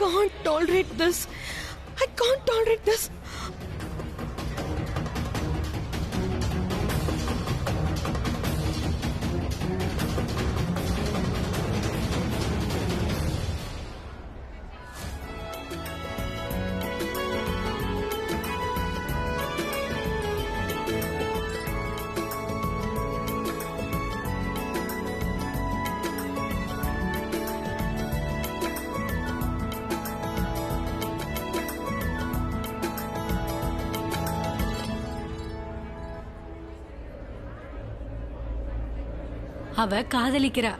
can't tolerate this. I can't tolerate this. அவ காதலிக்கிறா,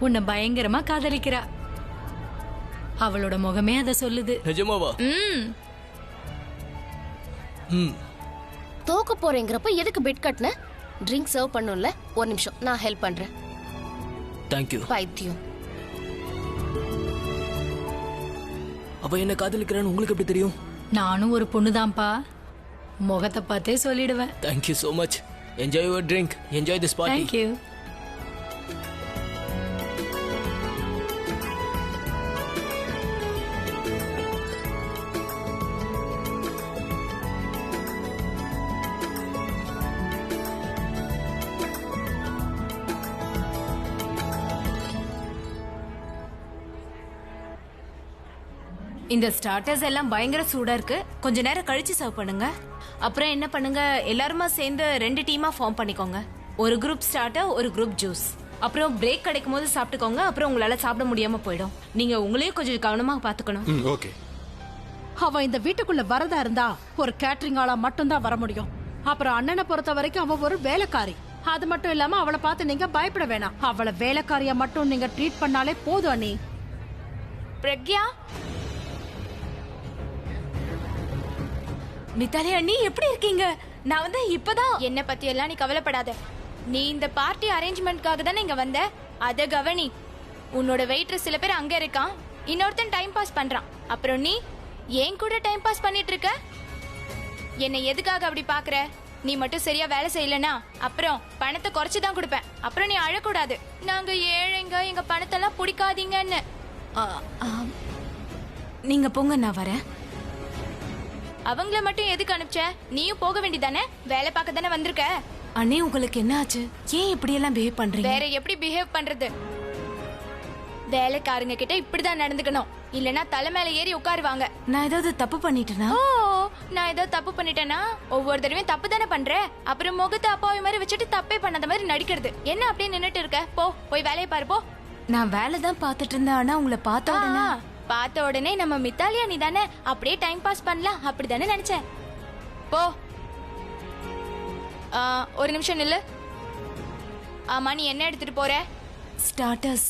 உன்னை பயங்கரமா காதலிக்கிறா. அவளோட முகமே அத சொல்லுது. நிஜமாவா? தோக்க போறேங்கிறப்ப எதுக்கு பெட் கட்டன? ட்ரிங்க் சர்வ் பண்ணும்ல, ஒரு நிமிஷம் நான் ஹெல்ப் பண்றேன். தேங்க்யூ. பைத்தியம். அவ என்ன காதலிக்கிறான்னு உங்களுக்கு எப்படி தெரியும்? நானும் ஒரு பொண்ணுதான்ப்பா, முகத்தை பார்த்தே சொல்லிடுவேன். Thank you so much. Enjoy your drink. Enjoy this party. Thank you. இந்த ஸ்டார்டர்ஸ் எல்லாம் பயங்கர சூடா இருக்கு. கொஞ்ச நேரம் கழிச்சு சர்வ் பண்ணுங்க. அப்புறம் என்ன பண்ணுங்க, எல்லாருமா சேர்ந்து 2 டீமா ஃபார்ம் பண்ணிக்கோங்க. ஒரு குரூப் ஸ்டார்டர், ஒரு குரூப் ஜூஸ். அப்புறம் பிரேக் கிடைக்கும் போது சாப்பிட்டுக்கோங்க. அப்புறம் உங்களால சாப்பிட முடியாம போயிடும். நீங்க உங்களையும் கொஞ்சம் கவனமா பாத்துக்கணும். ஓகே. அவ இந்த வீட்டுக்குள்ள வரதா இருந்தா ஒரு கேட்டரிங் ஆளா மட்டும்தான் வர முடியும். அப்புறம் அண்ணனை பொறுத்த வரைக்கும் அவ ஒரு வேலைக்காரி. அது மட்டும் இல்லாம அவளை பார்த்து நீங்க பயப்பட வேணாம். அவளை வேலைக்காரியா மட்டும் நீங்க ட்ரீட் பண்ணாலே போதும். அண்ணி பிரக்யா, மித்தாலி அண்ணி எப்படி இருக்கீங்க? நான் வந்து இப்பதான். என்ன பத்தி எல்லாம் நீ கவலைப்படாத. நீ இந்த பார்ட்டி அரேஞ்ச்மெண்ட்காக தானே இங்க வந்த. அத கவனி. உன்னோட வெயிட்டர் சில பேர் அங்க இருக்கான், இன்னொருத்தன் டைம் பாஸ் பண்றான். அப்புறம் நீ ஏன் கூட டைம் பாஸ் பண்ணிட்டு இருக்க. என்னை எதுக்காக அப்படி பாக்குற? நீ மட்டும் சரியா வேலை செய்யலனா அப்புறம் பணத்தை குறைச்சுதான் கொடுப்பேன். அப்புறம் நீ அழக்கூடாது. நாங்க ஏழைங்க, எங்க பணத்தெல்லாம் பிடிக்காதீங்கன்னு. நீங்க போங்க, நான் வரேன். அவங்கள மட்டும் எதுக்கு அனுப்பிச்ச? நீயும் போக வேண்டியதானே? வேலை பார்க்க தானே வந்திருக்க. அண்ணே, உங்களுக்கு என்ன ஆச்சு? ஏன் இப்படி எல்லாம் பிஹேவ் பண்றீங்க? வேற எப்படி பிஹேவ் பண்றது? வேலைக்காரங்க கிட்ட இப்படிதான் நடந்துக்கணும், இல்லனா தலை மேல ஏறி உட்காருவாங்க. நான் ஏதாவது தப்பு பண்ணிட்டேனா? ஓ, நான் ஏதாவது தப்பு பண்ணிட்டேனா? ஒவ்வொரு தடவையும் தப்பு தானே பண்ற. அப்புறம் முகத்தை அப்பாவி மாதிரி வச்சுட்டு தப்பே பண்ணாத மாதிரி நடிக்கிறது. என்ன அப்படியே நின்னுட்டு இருக்க? போய் வேலையை பாரு போ. நான் வேலை தான் பாத்துட்டு இருந்தேன். ஆனா உங்களை பார்த்த உடனே நம்ம மித்தாலியா நீ தானே, அப்படியே டைம் பாஸ் பண்ணலாம் அப்படிதானே நினைச்சேன். போ. ஒரு நிமிஷம் நில்லு. ஆமா, நீ என்ன எடுத்துட்டு போற? ஸ்டார்டர்ஸ்.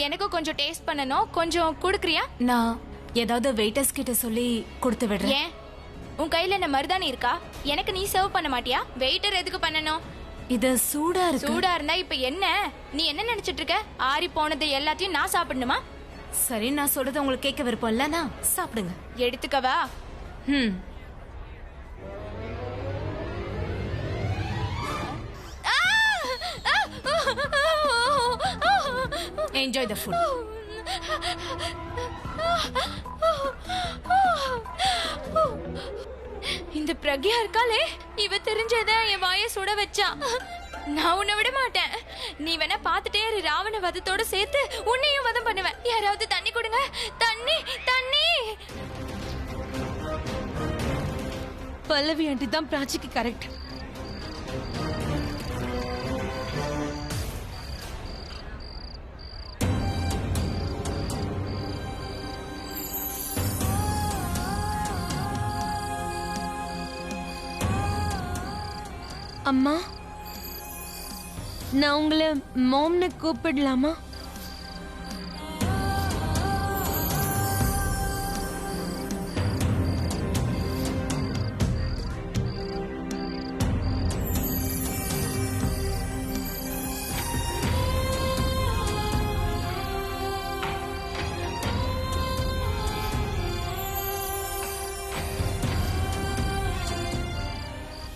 எனக்கும் கொஞ்சம் டேஸ்ட் பண்ணணும், கொஞ்சம் குடுக்குறியா? நான் ஏதாவது வெயிட்டர்ஸ் கிட்ட சொல்லி கொடுத்து விடுறேன். ஏன் உன் கையில என்ன மருதாணி இருக்கா? எனக்கு நீ சர்வ் பண்ண மாட்டியா? வெயிட்டர் எதுக்கு பண்ணணும்? இது சூடா இருக்கு. சூடா இருந்தா இப்ப என்ன? நீ என்ன நினைச்சிட்டு இருக்க? ஆறி போனது எல்லாத்தையும் நான் சாப்பிடணுமா? சரி, நான் சொல்றது உங்களுக்கு கேட்க விருப்பம் இல்லனா சாப்பிடுங்க. எடுத்துக்கவா? Enjoy the food. இந்த பிரக்யா இருக்காளே, இவ தெரிஞ்சத என் வாயை சுட வச்சா. நான் உன்னை விட மாட்டேன். நீ வேணா பாத்துட்டே இரு. ராவண வதத்தோட சேர்த்து உன்னையும் வதம் பண்ணுவேன். யாராவது தண்ணி கொடுங்க. தண்ணி தண்ணி. பல்லவி ஆண்டி தான் பிராச்சிக்கு கரெக்ட். அம்மா, நான் உங்களை மாம்னு கூப்பிடலாமா?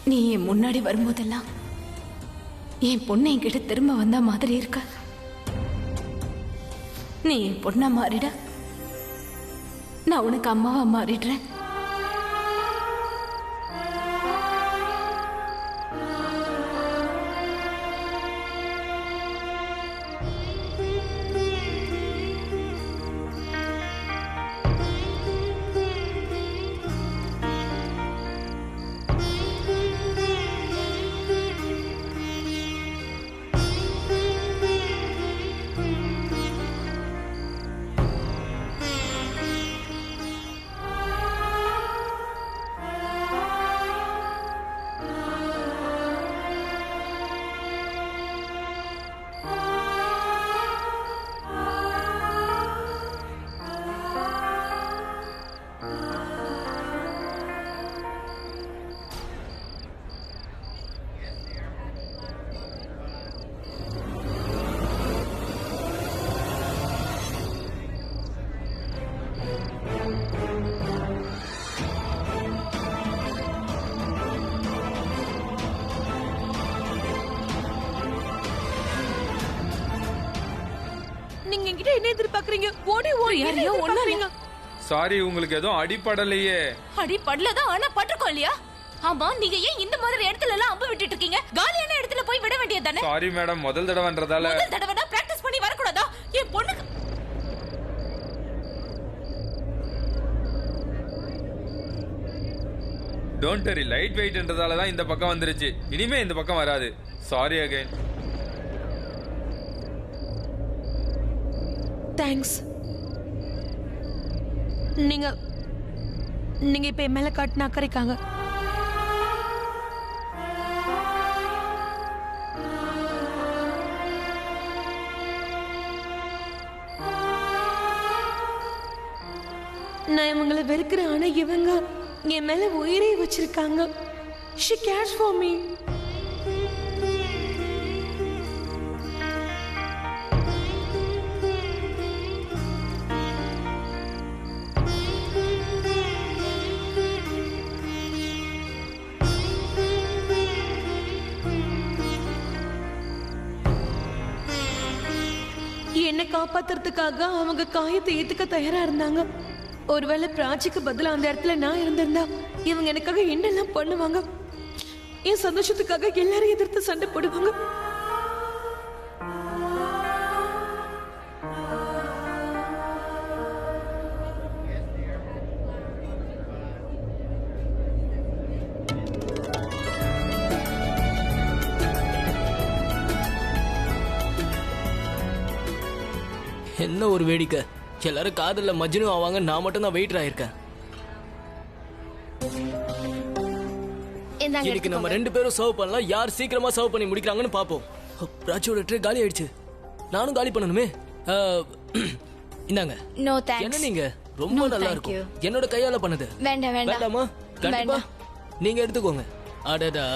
நீ என் முன்னாடி வரும்போதெல்லாம் என் பொண்ணு என்கிட்ட திரும்ப வந்த மாதிரி இருக்க. நீ என் பொண்ணா மாறிட நான் உனக்கு அம்மாவா மாறிடுறேன். நீங்க என்கிட்ட என்ன எதிர்பார்க்கறீங்க? ஓடி ஓடி யாரையோ ஒண்ணாறீங்க. சாரி, உங்களுக்கு எதுவும் அடிபடலையே. அடி படலதான், ஆனா பட்டிருக்கோம் இல்லையா? ஆமா, நீங்க ஏன் இந்த மாதிரி இடத்துல எல்லாம் அம்பு விட்டுட்டு இருக்கீங்க? காலியான இடத்துல போய் விட வேண்டியது தானே? சாரி மேடம், முதல் தடவைன்றதால. முதல் தடவைனா பிராக்டிஸ் பண்ணி வரக்கூடாதா? என் பொண்ணுக்கு டோன்ட் வரி, லைட் வெயிட்ன்றதால தான் இந்த பக்கம் வந்துருச்சு. இனிமே இந்த பக்கம் வராது. Sorry again. தேங்க்ஸ். நீங்க நீங்க இப்ப என் மேல காட்டின அக்கறைக்காக. நான் இவங்களை வெறுக்கிறேன், ஆனா இவங்க என் மேல உயிரை வச்சிருக்காங்க. She cares for me. என்னை காப்பாத்துறதுக்காக அவங்க காயத்தை ஏத்துக்க தயாரா இருந்தாங்க. ஒருவேளை பிராச்சிக்கு பதிலா அந்த இடத்துல நான் இருந்திருந்தா இவங்க எனக்காக என்னெல்லாம் பண்ணுவாங்க. என் சந்தோஷத்துக்காக எல்லாரும் எதிர்த்து சண்டை போடுவாங்க. என்ன ஒரு வேடிக்கை, எல்லாரும் காதல்ல மஜ்னு ஆவாங்க, நான் மட்டும் தான் வெயிட்டர் ஆயிருக்கேன். இன்னைக்கு நம்ம ரெண்டு பேரும் சர்வ் பண்ணலாம், யார் சீக்கிரமா சர்வ் பண்ணி முடிக்கிறாங்கன்னு பாப்போம். பிராச்சியோட ட்ரே காலி ஆயிடுச்சு, நானும் காலி பண்ணணுமே. இந்தாங்க. No thanks. என்ன நீங்க ரொம்ப நல்லா இருக்கும். என்னோட கையால பண்ணது. வேண்டாம் வேண்டாம். வேண்டாமா? கண்டிப்பா நீங்க எடுத்துக்கோங்க. அடடா,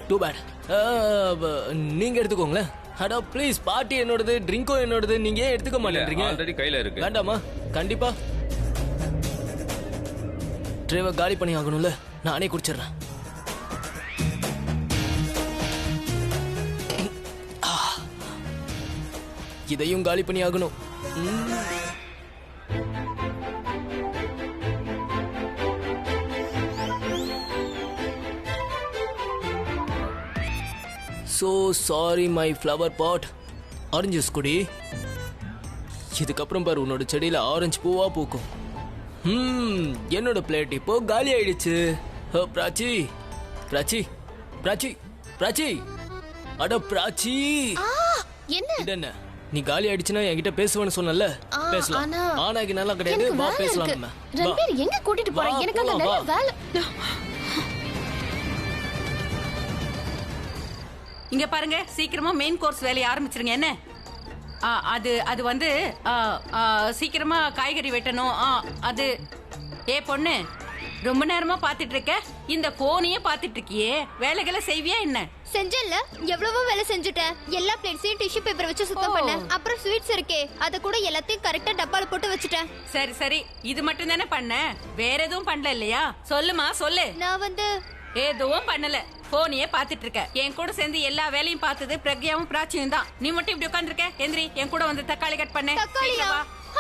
டூ பேட். நீங்க எடுத்துக்கோங்களேன். அடா ப்ளீஸ், பார்ட்டி என்னோடது, ட்ரிங்கும் என்னோடது, நீங்க ஏன் எடுத்துக்க மாட்டேன்றீங்க? ஆல்ரெடி கையில இருக்கு. வேண்டாமா? கண்டிப்பா ட்ரேவை காலி பண்ணி ஆகணும்ல, நானே குடிச்சிடுறேன். இதையும் காலி பண்ணி ஆகணும். So sorry my flower pot. Orange juice குடி. இதுக்கப்புறம் பாரு, உன்னோட செடியில ஆரஞ்சு பூவா பூக்கும். என்னோட பிளேட் இப்போ காலி ஆயிடுச்சு. பிராச்சி பிராச்சி பிராச்சி பிராச்சி, அட பிராச்சி. என்ன நீ காலி ஆயிடுச்சுன்னா என்கிட்ட பேசுவேன்னு சொன்னல, பேசலாம். ஆனாக்கு நல்லா கிடையாது, வா பேசலாம். நம்ம ரெண்டு பேர் எங்க கூட்டிட்டு போறீங்க? எனக்கு அங்க நல்ல வேலை. இங்க பாருங்க, சீக்கிரமா மெயின் கோர்ஸ் வேலையை ஆரம்பிச்சிருங்க. என்ன அது வந்து சீக்கிரமா காய்கறி வெட்டணும். அது ஏ பொண்ணு, ரொம்ப நேரமா பாத்துட்டு இருக்க, இந்த போனையே பாத்துட்டு இருக்கியே, வேலைகளை செய்வியா என்ன? செஞ்சல, எவ்வளவோ வேலை செஞ்சுட்டேன். எல்லா பிளேட்ஸையும் டிஷ்யூ பேப்பர் வச்சு சுத்தம் பண்ணேன். அப்புறம் ஸ்வீட்ஸ் இருக்கே, அத கூட எல்லாத்தையும் கரெக்டா டப்பால போட்டு வச்சுட்டேன். சரி சரி, இது மட்டும் தானே பண்ண, வேற எதுவும் பண்ணல இல்லையா? சொல்லுமா சொல்லு. நான் வந்து எதுவும் பண்ணல, போனையே பாத்துட்டு இருக்க. என் கூட சேர்ந்து எல்லா வேலையும் பார்த்தது பிரக்யாவும் பிராச்சியும் தான். நீ மட்டும் இப்படி உட்கார்ந்துருக்க. எந்திரி, என் கூட வந்து தக்காளி கட் பண்ண. தக்காளியா?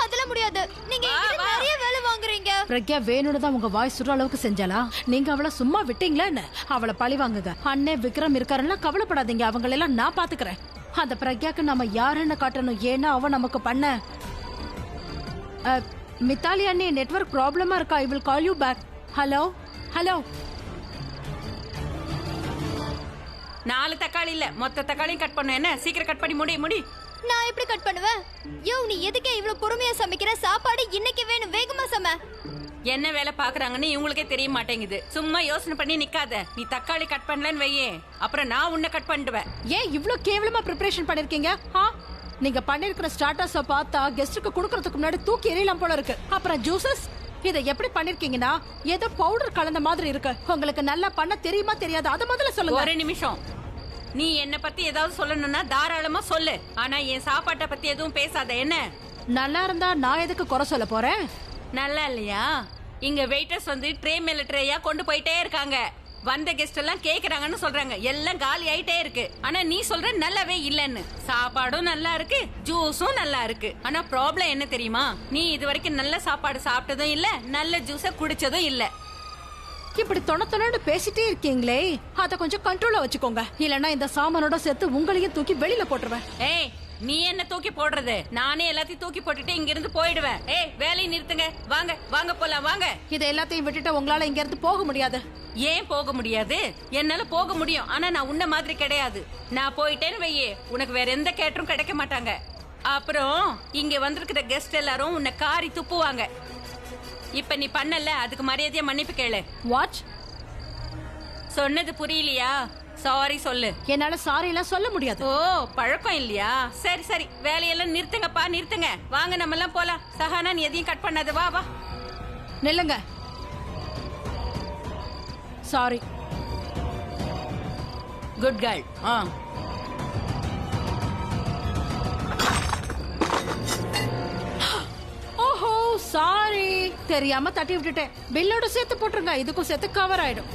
அதெல்லாம் முடியாது. நீங்க என்கிட்ட நிறைய வேலை வாங்குறீங்க. பிரக்யா வேணும்னு தான் உங்க வாய் சுடுற அளவுக்கு செஞ்சாலா? நீங்க அவளை சும்மா விட்டீங்களா என்ன? அவளை பழி வாங்குங்க. அண்ணே விக்ரம் இருக்காருன்னா கவலைப்படாதீங்க, அவங்களெல்லாம் நான் பாத்துக்கிறேன். அந்த பிரக்யாக்கு நம்ம யாருன்னு காட்டணும், ஏன்னா அவன் நமக்கு பண்ண. மித்தாலி அண்ணே, நெட்வொர்க் ப்ராப்ளமா இருக்கா? I will call you back. Hello hello. 4 தக்காளி இல்ல, மொத்த தக்காளியும் கட் பண்ண. என்ன சீக்கிரம் கட் பண்ணி முடி. நான் எப்படி கட் பண்ணுவேன்? யோ, நீ எதுக்கே இவ்வளவு பொறுமையா சமைக்கிற? சாப்பாடு இன்னைக்கு வேணும், வேகமா சமை. என்ன வேலை பாக்குறாங்கன்னு இவங்களுக்கே தெரிய மாட்டேங்குது. சும்மா யோசனை பண்ணி நிக்காத. நீ தக்காளி கட் பண்ணலன்னு வையே, அப்புறம் நான் உன்னை கட் பண்ணிடுவேன். ஏன் இவ்ளோ கேவலமா ப்ரிப்பரேஷன் பண்ணிருக்கீங்க? நீங்க பண்ணிருக்கிற ஸ்டார்டர்ஸ பார்த்தா கெஸ்டுக்கு குடுக்கறதுக்கு முன்னாடி தூக்கி எறியலாம் போல இருக்கு. அப்புறம் ஜூசஸ் இதை எப்படி பண்ணிருக்கீங்கன்னா ஏதோ பவுடர் கலந்த மாதிரி இருக்கு. உங்களுக்கு நல்லா பண்ண தெரியுமா தெரியாது? அத முதல்ல சொல்லுங்க. ஒரு நிமிஷம். நீ என்ன பத்தி ஏதாவது சொல்லணும்னா தாராளமா சொல்லு. ஆனா என் சாப்பாட்டை பத்தி எதுவும் பேசாத. என்ன நல்லா இருந்தா நான் எதுக்கு குறை சொல்ல போறேன்? நல்லா இல்லையா? இங்க வெயிட்டர்ஸ் வந்து ட்ரே மேல ட்ரேயா கொண்டு போயிட்டே இருக்காங்க. வந்த கெஸ்ட் எல்லாம் கேக்குறாங்கன்னு சொல்றாங்க. எல்லாம் காலி ஆயிட்டே இருக்கு. ஆனா நீ சொல்ற நல்லாவே இல்லன்னு. சாப்பாடும் நல்லா இருக்கு, ஜூஸும் நல்லா இருக்கு. ஆனா ப்ராப்ளம் என்ன தெரியுமா? நீ இது வரைக்கும் நல்ல சாப்பாடு சாப்பிட்டதும் இல்ல, நல்ல ஜூஸ குடிச்சதும் இல்ல. இப்படி தொண பேசிட்டே இருக்கீங்களே, அத கொஞ்சம் கண்ட்ரோலா வச்சுக்கோங்க. இல்லன்னா இந்த சாமானோட சேர்த்து உங்களையும் தூக்கி வெளியில போட்டுருவேன். ஏய், நீ என்ன தூக்கி போடுறது? நானே எல்லாத்தையும் தூக்கி போட்டுட்டு இங்க இருந்து போயிடுவேன். ஏய், வேலையை நிறுத்துங்க. வாங்க வாங்க போலாம் வாங்க. இத எல்லாத்தையும் விட்டுட்டு உங்களால இங்க இருந்து போக முடியாது. ஏன் போக முடியாது? என்னால போக முடியும். ஆனா நான் உன்ன மாதிரி கிடையாது. நான் போயிட்டேன்னு வையே, உனக்கு வேற எந்த கேட்டரும் கிடைக்க மாட்டாங்க. அப்புறம் இங்க வந்திருக்கிற கெஸ்ட் எல்லாரும் உன்னை காரி துப்புவாங்க. இப்ப நீ பண்ணல, அதுக்கு மரியாதையா மன்னிப்பு கேளு. வாட்? சொன்னது புரியலையா? சாரி சொல்லு. என்னால சாரி எல்லாம் சொல்ல முடியாது. ஓ, பழக்கம் இல்லையா? சரி சரி, வேலையெல்லாம் நிறுத்துங்கப்பா, நிறுத்துங்க. வாங்க நம்ம எல்லாம் போலாம். சஹானா, நீ எதையும் கட் பண்ணாத. வா வா. நில்லுங்க. சாரி. Good girl. ஓஹோ, சாரி. தெரியாம தட்டி விட்டுட்டேன். பில்லோட சேர்த்து போட்டுருங்க, இதுக்கும் சேர்த்து கவர் ஆயிடும்.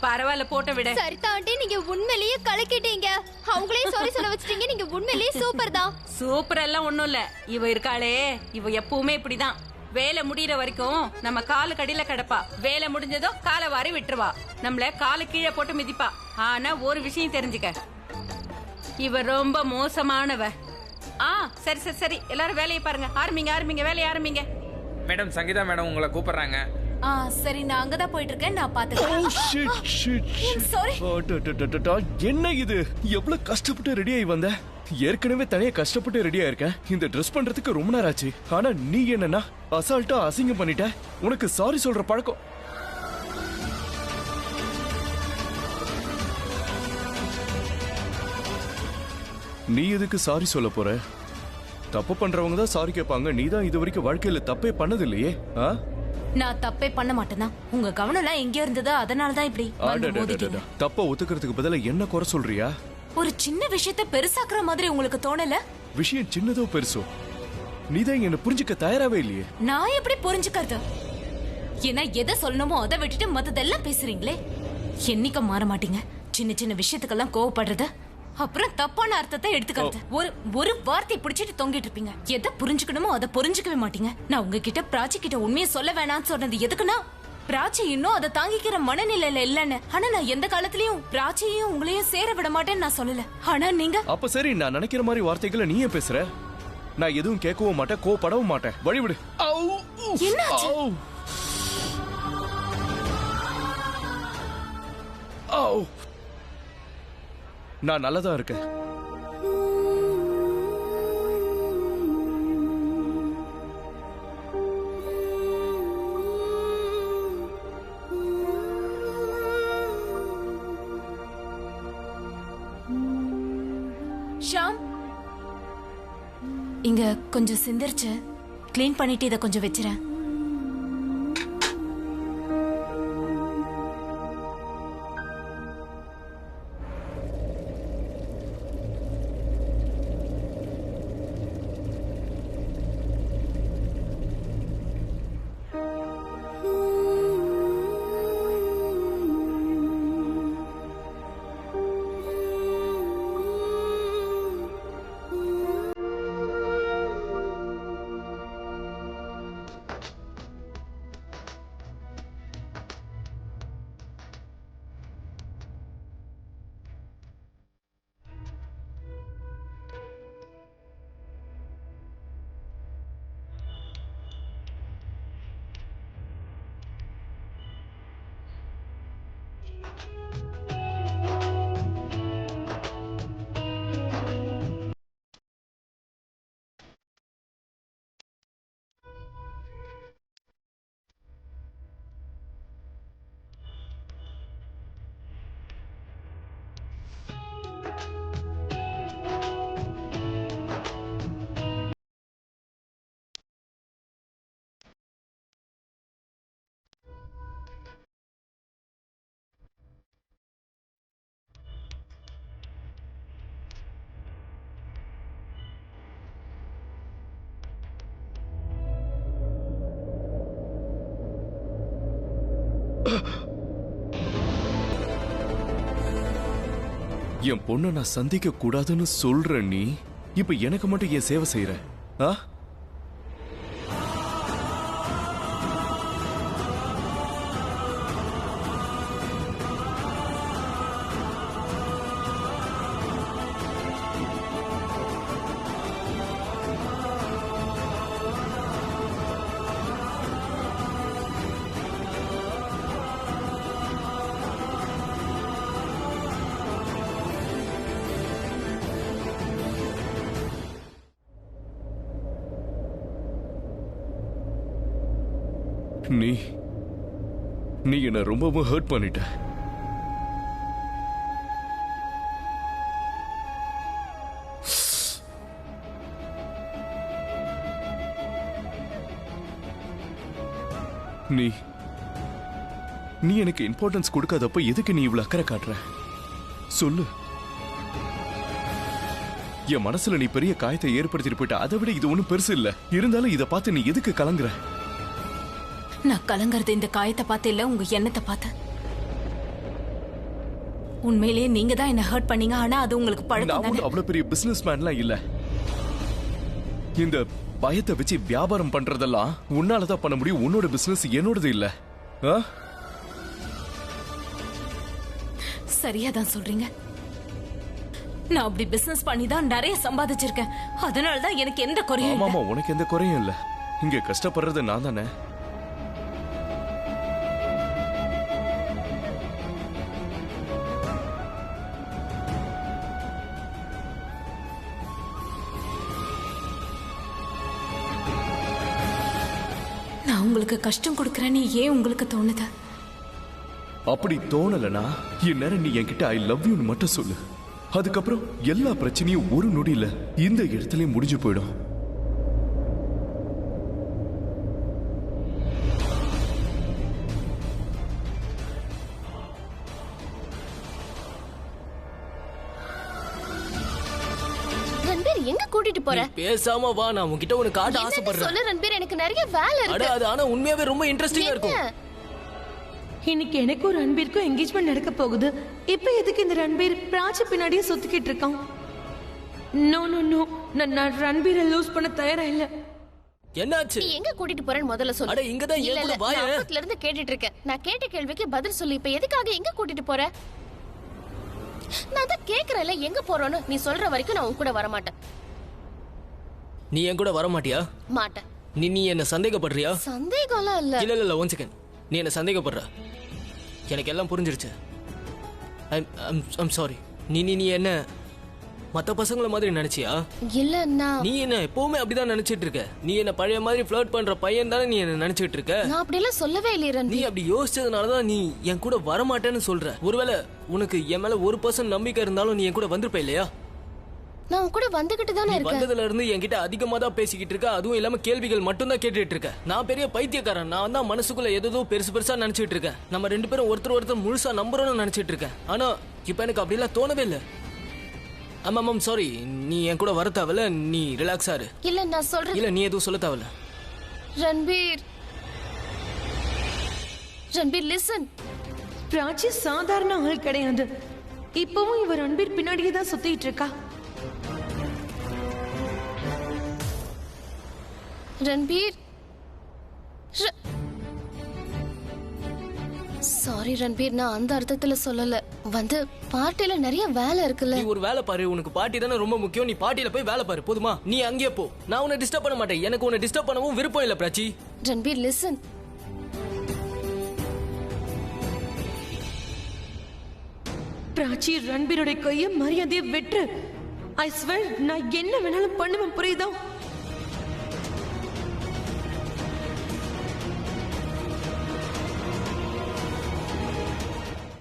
பரவாயில்ல, போட்ட விட. சரிதா ஆண்டி, நீங்க உண்மையிலேயே கலக்கிட்டீங்க. அவங்களே சாரி சொல்ல வச்சிட்டீங்க. நீங்க உண்மையிலேயே சூப்பர் தான். சூப்பர் எல்லாம் ஒண்ணும் இல்ல. இவ இருக்காளே, இவ எப்பவுமே இப்படிதான். வேலை முடியற வரைக்கும் நம்ம காலு கடியில கிடப்பா. வேலை முடிஞ்சதோ காலை வாரி விட்டுருவா. நம்மள காலு கீழே போட்டு மிதிப்பா. ஆனா ஒரு விஷயம் தெரிஞ்சுக்க, இவ ரொம்ப மோசமானவ. சரி சரி சரி, எல்லாரும் வேலையை பாருங்க. ஆரம்பிங்க, வேலையை ஆரம்பிங்க. மேடம், சங்கீதா மேடம் உங்களை கூப்பிடுறாங்க. சரி, நான் அங்கதான் போயிட்டு இருக்கேன். நான் பாத்துக்கிறேன். சாரி. என்ன இது? எவ்வளவு கஷ்டப்பட்டு ரெடி ஆகி வந்த? ஏற்கனவே தனியா கஷ்டப்பட்டு ரெடியா இருக்கேன். இந்த ட்ரெஸ் பண்றதுக்கு ரொம்ப நேரம் ஆச்சு. ஆனா நீ என்னன்னா அசால்ட்டா அசிங்கம் பண்ணிட்ட. உனக்கு சாரி சொல்ற பழக்கம். நீ எதுக்கு சாரி சொல்ல போற? தப்பு பண்றவங்க தான் சாரி கேட்பாங்க. நீ தான் இது வரைக்கும் வாழ்க்கையில தப்பே பண்ணது இல்லையே. நான் தப்பே பண்ண மாட்டேனா? உங்க கவனம் எல்லாம் எங்க இருந்ததோ அதனாலதான் இப்படி தப்ப ஒத்துக்கிறதுக்கு பதிலா என்ன குறை சொல்றியா? ஒரு சின்ன விஷயத்தை பெருசாக்குற மாதிரி உங்களுக்கு தோணல? விஷயம் சின்னதோ பெருசோ, நீதான் என்ன புரிஞ்சுக்க தயாராவே இல்லையே. நான் எப்படி புரிஞ்சுக்கிறது? ஏன்னா எதை சொல்லணுமோ அதை விட்டுட்டு மத்ததெல்லாம் பேசுறீங்களே. என்னைக்கு மாற மாட்டீங்க. சின்ன சின்ன விஷயத்துக்கெல்லாம் கோவப்படுறது, அப்புறம் தப்பான அர்த்தத்தை எடுத்துக்கிறது. ஒரு வார்த்தை பிடிச்சிட்டு தொங்கிட்டு இருப்பீங்க. எதை புரிஞ்சுக்கணுமோ அதை புரிஞ்சுக்கவே மாட்டீங்க. நான் உங்ககிட்ட பிராச்சி கிட்ட உண்மையை சொல்ல வேணாம்னு சொன்னது எதுக்குன்னா, பிராச்சி இன்னும் அதை தாங்கிக்கிற மனநிலையில இல்லன்னு. ஆனா நான் எந்த காலத்திலயும் பிராச்சியையும் உங்களையும் சேர விட மாட்டேன்னு நான் சொல்லல. ஆனா நீங்க அப்ப சரி, நான் நினைக்கிற மாதிரி வார்த்தைகளை நீயே பேசுற. நான் எதுவும் கேட்கவும் மாட்டேன், கோவப்படவும் மாட்டேன். வழிவிடு. என்னாச்சு? நான் நல்லதா இருக்கேன். ஷாம், இங்க கொஞ்சம் சிந்திருச்சு. கிளீன் பண்ணிட்டு இதை கொஞ்சம் வச்சிரேன். என் பொண்ணை நான் சந்திக்க கூடாதுன்னு சொல்ற நீ இப்ப எனக்கு மட்டும் ஏன் சேவை செய்யற? ஆ? நீ என்ன ரொம்பவும் ஹர்ட் பண்ணிட்ட. நீ எனக்கு இம்பார்ட்டன்ஸ் கொடுக்காதப்ப எதுக்கு நீ இவ்வளவு அக்கறை காட்டுற? சொல்லு. என் மனசுல நீ பெரிய காயத்தை ஏற்படுத்திட்டு போயிட்ட. அதை விட இது ஒண்ணும் பெருசு இல்ல. இருந்தாலும் இதை பார்த்து நீ எதுக்கு கலங்குற? நான் கலங்கறது இந்த காயத்தை பார்த்து இல்ல, உங்க எண்ணத்தை பார்த்து. உண்மையிலேயே நீங்க தான் என்ன ஹர்ட் பண்ணீங்க. ஆனா அது உங்களுக்கு பழக்கம் தானே. அவ்வளவு பெரிய பிசினஸ் மேன்லாம் இல்ல. இந்த பயத்தை வச்சு வியாபாரம் பண்றதெல்லாம் உன்னாலதான் பண்ண முடியும். உன்னோட பிசினஸ் என்னோடது இல்ல. சரியா தான் சொல்றீங்க. நான் அப்படி பிசினஸ் பண்ணி தான் நிறைய சம்பாதிச்சிருக்கேன். அதனாலதான் எனக்கு எந்த குறையும் இல்ல. ஆமா, உனக்கு எந்த குறையும் இல்ல. இங்க கஷ்டப்படுறது நான் தானே. நான் உங்களுக்கு கஷ்டம் கொடுக்கறேன்னு ஏன் உங்களுக்கு தோணுது? அப்படி தோணலனா இந்நேரம் நீ என்கிட்ட ஐ லவ் யூன்னு மட்டும் சொல்லு. அதுக்கப்புறம் எல்லா பிரச்சனையும் ஒரு நொடியில இந்த இடத்துல முடிஞ்சு போயிடும். ரன்பீர் எங்க கூட்டிட்டு போற? பேசாம வா, நான் உன்கிட்ட ஒரு காட்ட ஆசைப்படுறேன். சொல்லு ரன்பீர், எனக்கு நிறைய வேலை இருக்கு. அது ஆனா உண்மையாவே ரொம்ப இன்ட்ரஸ்டிங்கா இருக்கும். இன்னைக்கு எனக்கு ஒரு ரன்பீருக்கும் என்கேஜ்மெண்ட் நடக்க போகுது. இப்ப எதுக்கு இந்த ரன்பீர் பிராச்சி பின்னாடியே சுத்திக்கிட்டு இருக்கான்? நோ நோ நோ, நான் ரன்பீரை லூஸ் பண்ண தயாரா இல்ல. என்னாச்சு? நீ எங்க கூட்டிட்டு போறேன்னு முதல்ல சொல்லு. அட இங்க தான் ஏன் கூட வாயே. நான் அப்பத்துல இருந்து கேட்டிட்டு இருக்கேன். நான் கேட்ட கேள்விக்கு பதில் சொல்லு. இப்ப எதுக்காக எங்க கூட்டிட்டு போற? நான் தான் கேக்குறேன்ல எங்க போறோன்னு. நீ சொல்ற வரைக்கும் நான் உன் கூட வர மாட்டேன். நீ என் கூட வர மாட்டியா? மாட்டேன். நீ என்ன சந்தேகப்படுறியா? சந்தேகம்லாம் இல்ல. இல்ல இல்ல, ஒன் செகண்ட். நீ என்ன சந்தேகப்படுற? எனக்கு எல்லாம் புரிஞ்சிருச்சு. I'm sorry. நீ என்ன மத்த பசங்கள மாதிரி நினைச்சியா? இல்ல, நீ என்ன எப்பவுமே அப்படிதான் நினைச்சிட்டு இருக்க. நீ என்ன பழைய மாதிரி ஃப்ளர்ட் பண்ற பையன் தானே நீ என்ன நினைச்சிட்டு இருக்க. நான் அப்படி எல்லாம் சொல்லவே இல்ல. நீ அப்படி யோசிச்சதுனாலதான் நீ என் கூட வர மாட்டேன்னு சொல்ற. ஒருவேளை உனக்கு என் மேல 1% நம்பிக்கை இருந்தாலும் நீ என் கூட வந்திருப்ப இல்லையா? நான் உன் கூட வந்துகிட்டு தானே இருக்கேன். வந்ததுல இருந்து என்கிட்ட அதிகமா தான் பேசிக்கிட்டு இருக்க. அதுவும் இல்லாம கேள்விகள் மட்டும் தான் கேட்டுட்டு இருக்க. நான் பெரிய பைத்தியக்காரன். நான் தான் மனசுக்குள்ள ஏதோ பெருசா நினைச்சிட்டு இருக்கேன். நம்ம ரெண்டு பேரும் ஒருத்தர் முழுசா நம்புறோம்னு நினைச்சிட்டு இருக்கேன். ஆனா இப்ப எனக்கு அப்படி எல்லாம் தோணவே இல்லை. ஆமாம் சாரி. நீ என் கூட வர தேவையில்ல. நீ ரிலாக்ஸா இரு. இல்ல நான் சொல்றேன். இல்ல நீ எதுவும் சொல்ல தேவையில்ல. ரன்பீர் லிசன். பிராச்சி சாதாரண ஆள் கிடையாது. இப்பவும் இவர் ரன்பீர் பின்னாடியே தான் சுத்திட்டு இருக்கா. ரன்பீர், சாரி ரன்பீர், நான் அந்த அர்த்தத்துல சொல்லல. வந்து பார்ட்டில நிறைய வேலை இருக்குல்ல. நீ ஒரு வேலை பாரு. உனக்கு பார்ட்டி தானே ரொம்ப முக்கியம். நீ பார்ட்டில போய் வேலை பாரு போதுமா? நீ அங்கேயே போ. நான் உன்னை டிஸ்டர்ப் பண்ண மாட்டேன். எனக்கு உன்னை டிஸ்டர்ப் பண்ணவும் விருப்பம் இல்ல பிராச்சி. ரன்பீர் லிசன். பிராச்சி, ரன்பீரோட கைய மரியாதையை வெற்று. ஐ ஸ்வேர் நான் என்ன வேணாலும் பண்ணுவேன், புரியுதா?